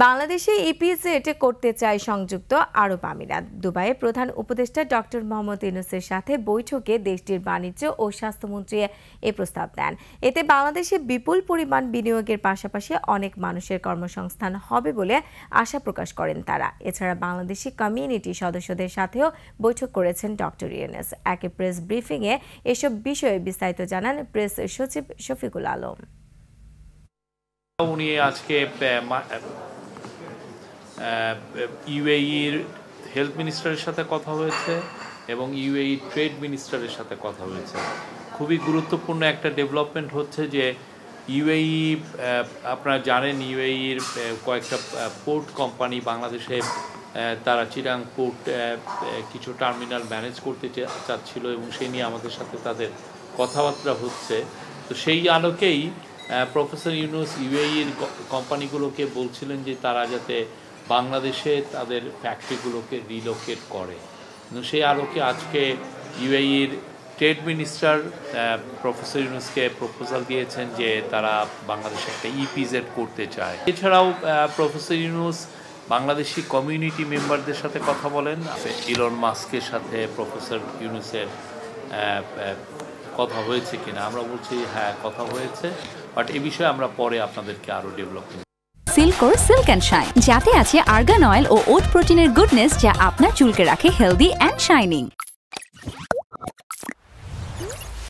বাংলাদেশে ইপিজেড করতে চায় সংযুক্ত আরব আমিরাত। দুবাইয়ে প্রধান উপদেষ্টা ডক্টর মোহাম্মদ ইউনূসের সাথে বৈঠকে দেশটির বাণিজ্য ও স্বাস্থ্যমন্ত্রী এ প্রস্তাব দেন। এতে বাংলাদেশে বিপুল পরিমাণ বিনিয়োগের পাশাপাশি অনেক মানুষের কর্মসংস্থান হবে বলে আশা প্রকাশ করেন তারা। এছাড়া বাংলাদেশি কমিউনিটি সদস্যদের সাথেও বৈঠক করেছেন ডক্টর ইউনূস। এক প্রেস ব্রিফিংয়ে এসব বিষয়ে বিস্তারিত জানান প্রেস সচিব শফিকুল আলম। উনি আজকে ইউএইর হেলথ মিনিস্টারের সাথে কথা হয়েছে এবং ইউএই ট্রেড মিনিস্টারের সাথে কথা হয়েছে। খুবই গুরুত্বপূর্ণ একটা ডেভেলপমেন্ট হচ্ছে যে ইউএই, আপনারা জানেন ইউএইর কয়েকটা পোর্ট কোম্পানি বাংলাদেশে তারা চিটাং পোর্ট কিছু টার্মিনাল ম্যানেজ করতে চাচ্ছিল এবং সেই নিয়ে আমাদের সাথে তাদের কথাবার্তা হচ্ছে। তো সেই আলোকেই প্রফেসর ইউনূস ইউএইর কোম্পানিগুলোকে বলছিলেন যে তারা যাতে বাংলাদেশে তাদের ফ্যাক্টরিগুলোকে রিলোকেট করে। সেই আলোকে আজকে ইউএইর ট্রেড মিনিস্টার প্রফেসর ইউনূসকে প্রপোজাল দিয়েছেন যে তারা বাংলাদেশে একটা ইপিজেড করতে চায়। এছাড়াও প্রফেসর ইউনূস বাংলাদেশি কমিউনিটি মেম্বারদের সাথে কথা বলেন। ইলন মাস্কের সাথে প্রফেসর ইউনূসের কথা হয়েছে কিনা, আমরা বলছি হ্যাঁ কথা হয়েছে, বাট এই বিষয়ে আমরা পরে আপনাদেরকে আরো ডেভেলপমেন্ট। সিল্কোর সিল্ক অ্যান্ড শাইন, যাতে আছে আর্গান অয়েল ও ওট প্রোটিনের গুডনেস, যা আপনার চুলকে রাখে হেলদি অ্যান্ড শাইনিং।